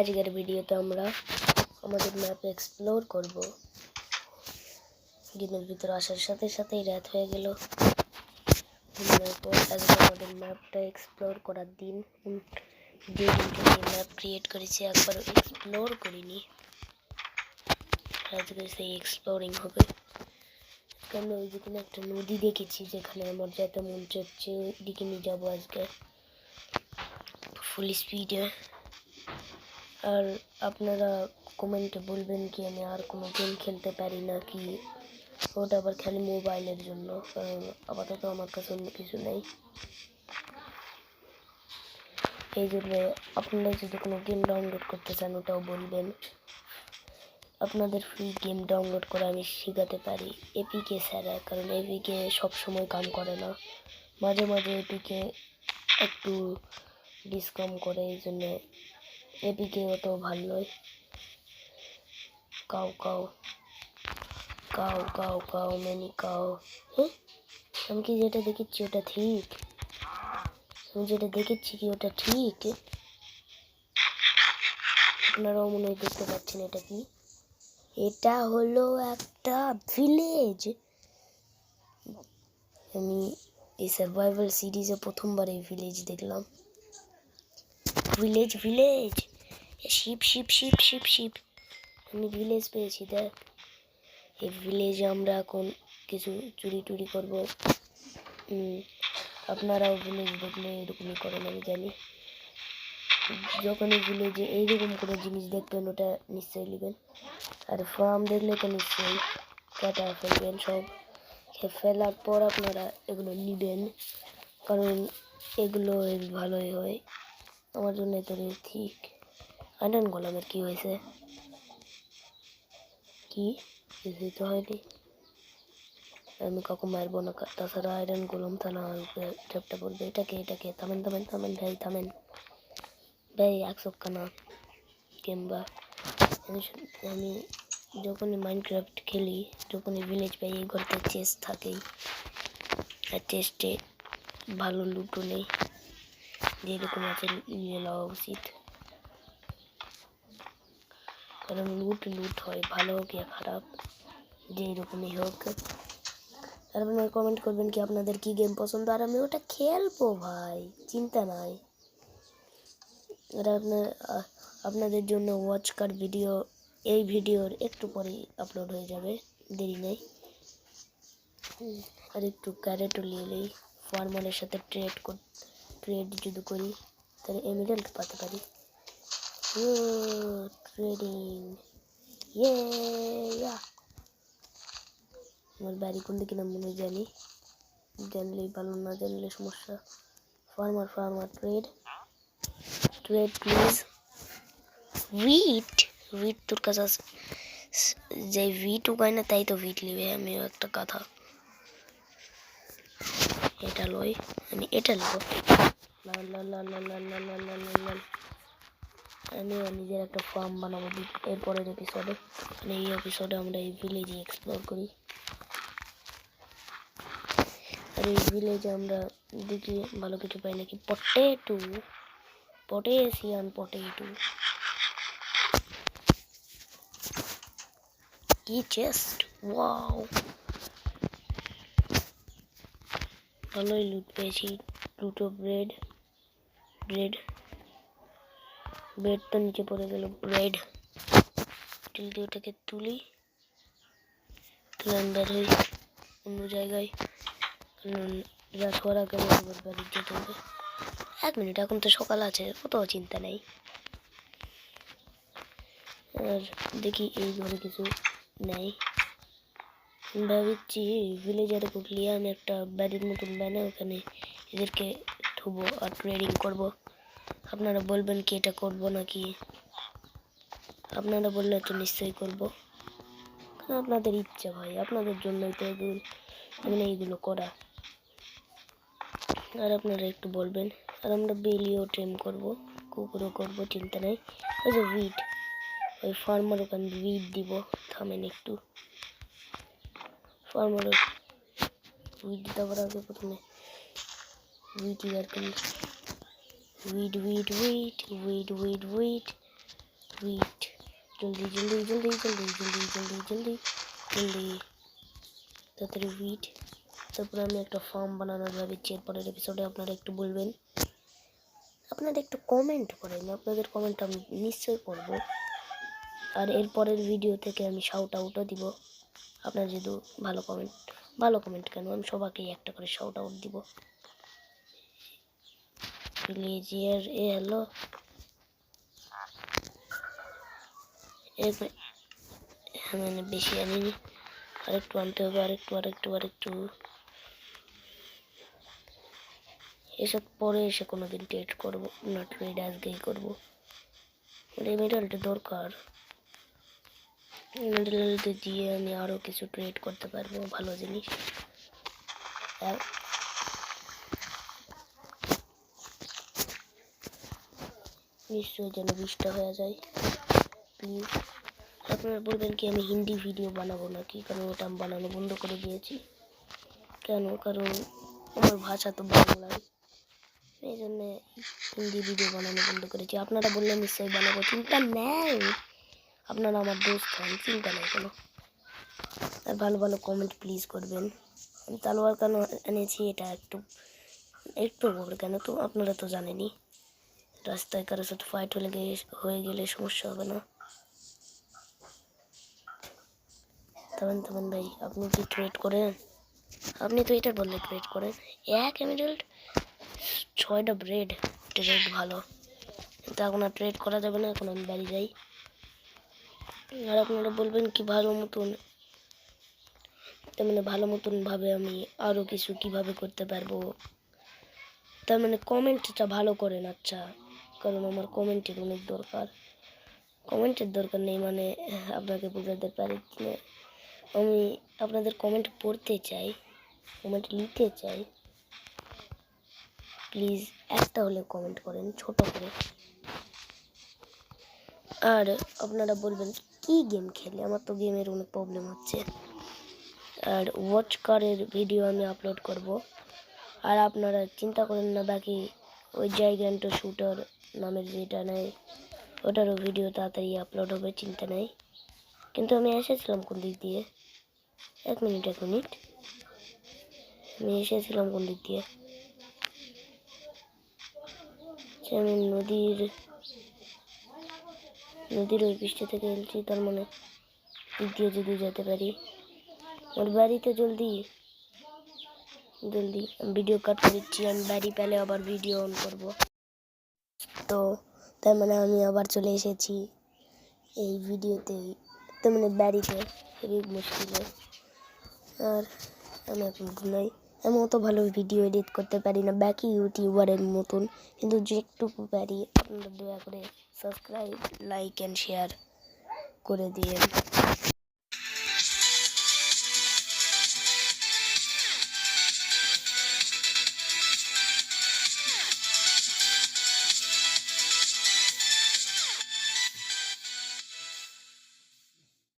আজকের ভিডিওতে আমরা আমাদের ম্যাপ এক্সপ্লোর করব। গেমের ভিতরে আসার সাথে সাথেই রাত হয়ে গেল। আজকে আমাদের ম্যাপটা এক্সপ্লোর করার দিন। যে দিন ম্যাপ ক্রিয়েট করেছি একবারও এক্সপ্লোর করিনি, আজকে সেই এক্সপ্লোরিং হবে। আমি ওই দিকে একটা নদী দেখেছি যেখানে আমার যেতে মন চাচ্ছে, ওইদিকে নিয়ে যাবো আজকে ফুল স্পিডে। আর আপনারা কমেন্টে বলবেন কি আমি আর কোনো গেম খেলতে পারি না কি, ওটা আবার খালি মোবাইলের জন্য, কারণ আপাতত আমার কাছে অন্য কিছু নেই। এই জন্য আপনারা যদি কোনো গেম ডাউনলোড করতে চান ওটাও বলবেন, আপনাদের ফ্রি গেম ডাউনলোড করে আমি শেখাতে পারি এপিকে ছাড়া, কারণ এপিকে সবসময় কাম করে না, মাঝে মাঝে এপিকে একটু ডিসকাম করে, এই জন্য এপিকে অত ভালো নয়। Cow cow cow cow cow many cow. হ্যাঁ, আমি কি যেটা দেখেছি ওটা ঠিক? আমি যেটা দেখেছি কি ওটা ঠিক? আপনারাও মনে হয় দেখতে পাচ্ছেন এটা কি? এটা হলো একটা ভিলেজ। আমি এই সার্ভাইভাল সিরিজে প্রথমবার এই ভিলেজ দেখলাম। Village village, ship ship ship ship ship, আমি ভিলেজ পেয়েছি। দেখ, এই ভিলেজে আমরা এখন কিছু চুরি টুরি করবো। আপনারাও ভিলেজ দেখলে এরকমই করেন আমি জানি। যখনই ভিলেজে এইরকম কোনো জিনিস দেখবেন ওটা নিশ্চয়ই নেবেন, আর ফার্ম দেখলে তো নিশ্চয়ই কাটা ফেলবেন। সব ফেলার পর আপনারা এগুলো নেবেন, কারণ এগুলো ভালোই হয় আমার জন্য। তো ঠিক আয়রন গোলামের কি হয়েছে? কি কিছুই তো হয়নি, আমি কাউকে মারবো না। তাছাড়া আয়রন গোলাম থানা ঝাপটা পড়বে। এটাকে থামেন থামেন থামেন ভাই, থামেন ভাই, একশোক্কা না। কিংবা আমি যখনই মাইনক্রাফট খেলি, যখনই ভিলেজ পাই, এই ঘরতে চেস্ট থাকেই, আর চেস্টে ভালো লুটও নেই, যেরকম আছে নিয়ে নেওয়া উচিত, কারণ লুট হয়, ভালো হোক ইয়া খারাপ, যেই রকমই হোক। আর আপনারা কমেন্ট করবেন কি আপনাদের কি গেম পছন্দ, আর আমি ওটা খেলবো ভাই, চিন্তা নাই। আর আপনাদের জন্য ওয়াচ কার ভিডিও এই ভিডিওর একটু পরেই আপলোড হয়ে যাবে, দেরি নেই। আর একটু ক্যারেটও নিয়ে নেই, ফার্মারের সাথে ট্রেড যদি করি তাহলে এমিরাল্ট পেতে পারি। ট্রেডিং, আমার বাড়ি কোন দিকে না মনে জানলেই ভালো, না জানলে সমস্যা। Farmer trade please. উইট তোর কাছে আছে? যে উইট উগায় না তাই তো উইট নিবে। আমিও একটা কথা, এটা লই, আমি এটা নেব। আমিও নিজের একটা ফার্ম বানাবো এরপরের এপিসোডে। মানে এই এপিসোডে আমরা এই ভিলেজে এক্সপ্লোর করি, আর এই ভিলেজে আমরা দেখি ভালো কিছু পাই নাকি। পটেশিয়ান পটেটো, কি চেস্ট, ওয়াও, ভালোই লুট পেয়েছি। দুটো ব্রেড তো নিচে পড়ে গেল। ব্রেড জলদি ওটাকে তুলি, বের হই অন্য জায়গায়, কারণ রাত হওয়ার আগে আমার বাড়ি যেতে হবে। 1 মিনিট, এখন তো সকাল আছে, কত চিন্তা নেই। আর দেখি এই ঘরে কিছু নেই, ভাবছি ভিলেজারে ঢুকলে আমি একটা বাড়ির মতন বানাই, ওখানে এদেরকে ধুবো আর ট্রেডিং করব। আপনারা বলবেন কি এটা করব নাকি? আপনারা বললে তো নিশ্চয়ই করব, কারণ আপনাদের ইচ্ছা ভাই, আপনাদের জন্যই তো এইগুলো করা। আর আপনারা একটু বলবেন। আর আমরা বেলিও ট্রেন করব, কুকুরও করব, চিন্তা নেই। ওই যে উইট, ওই ফার্মার ওখানে উইট দিব। থামেন একটু, ফার্মার উইট দিতে পারার আগে প্রথমে উইট ইয়ার করি। উইট হুইট, জলদি জলদি জলদি জলদি জলদি জলদি জলদি জলদি তাড়াতাড়ি হুইট। তারপরে আমি একটা ফার্ম বানানোর ভাবছি এরপরের এপিসোডে। আপনারা একটু বলবেন, আপনারা একটু কমেন্ট করেন, আপনাদের কমেন্ট আমি নিশ্চয়ই পড়ব। আর এরপরের ভিডিও থেকে আমি শাউট আউটও দিব। আপনার যদি ভালো কমেন্ট কেন, আমি সবাইকেই একটা করে শাউট আউট দিব। ভিলেজিয়ার এ হ্যালো, মানে বেশি আনিনি, আরেকটু আনতে হবে, আরেকটু। এসব পরে এসে কোনোদিন ট্রেড করবো না, ট্রেড আজকেই করবো। মেডালটা দরকার, মেডালটা দিয়ে আমি আরও কিছু ট্রেড করতে পারবো, ভালো জিনিস। আর নিশ্চয়ই যেন 20টা হয়ে যায় প্লিজ। আপনারা বলবেন কি আমি হিন্দি ভিডিও বানাবো নাকি, কারণ ওটা আমি বানানো বন্ধ করে দিয়েছি। কেন? কারণ আমার ভাষা তো বাংলায়, এই জন্যে হিন্দি ভিডিও বানানো বন্ধ করেছি। আপনারা বললে নিশ্চয়ই বানাবো, চিন্তা নেই, আপনারা আমার দোস্ত হন, চিন্তা নেই কোনো। আর ভালো ভালো কমেন্ট প্লিজ করবেন। আমি তালোয়ার কেন এনেছি এটা একটু বলবে কেন, তো আপনারা তো জানেনই। রাস্তায় কারোর সাথে ফাইট হয়ে গেলে সমস্যা হবে না। থামেন ভাই, আপনি কি ট্রেড করেন? আপনি তো এটা বললে ট্রেড করেন। 1 এমেরাল্ড 6টা ব্রেড, ট্রেড ভালো, কিন্তু এখন আর ট্রেড করা যাবে না, এখন আমি বাড়ি যাই। আর আপনারা বলবেন কি ভালো মতন ভাবে আমি আরও কিছু কিভাবে করতে পারবো। তার মানে কমেন্টটা ভালো করেন, আচ্ছা, কারণ আমার কমেন্টের অনেক দরকার। কমেন্টের দরকার নেই মানে আপনাকে বোঝাতে পারি না, আমি আপনাদের কমেন্ট পড়তে চাই, কমেন্ট লিখতে চাই। প্লিজ একটা হলে কমেন্ট করেন ছোট করে। আর আপনারা বলবেন কি গেম খেলে, আমার তো গেমের অনেক প্রবলেম হচ্ছে। আর ওয়াচ কারের ভিডিও আমি আপলোড করব। আর আপনারা চিন্তা করেন না, বাকি ওই জাইগ্যান্ট শুটার নামের যেটা নেই, ওটারও ভিডিও তাড়াতাড়ি আপলোড হবে, চিন্তা নেই। কিন্তু আমি এসেছিলাম কোন দিক দিয়ে, এক মিনিট আমি এসেছিলাম কোন দিক দিয়ে? আমি নদীর ওই পৃষ্ঠ থেকে এলছি, তার মানে দিক দিয়ে যদি যেতে পারি ওর বাড়িতে। জলদি ভিডিও কাট করে দিচ্ছি, আমি বাড়ি পেলে আবার ভিডিও অন করব। তো তার মানে আমি আবার চলে এসেছি এই ভিডিওতে, তার মানে বাড়িতে, খুবই মুশকিলে। আর আমি এখন ঘুমাই। আমি অত ভালো ভিডিও এডিট করতে পারি না বাকি ইউটিউবারের মতন, কিন্তু যেটুকু পারি আপনারা দয়া করে সাবস্ক্রাইব, লাইক অ্যান্ড শেয়ার করে দিয়েন।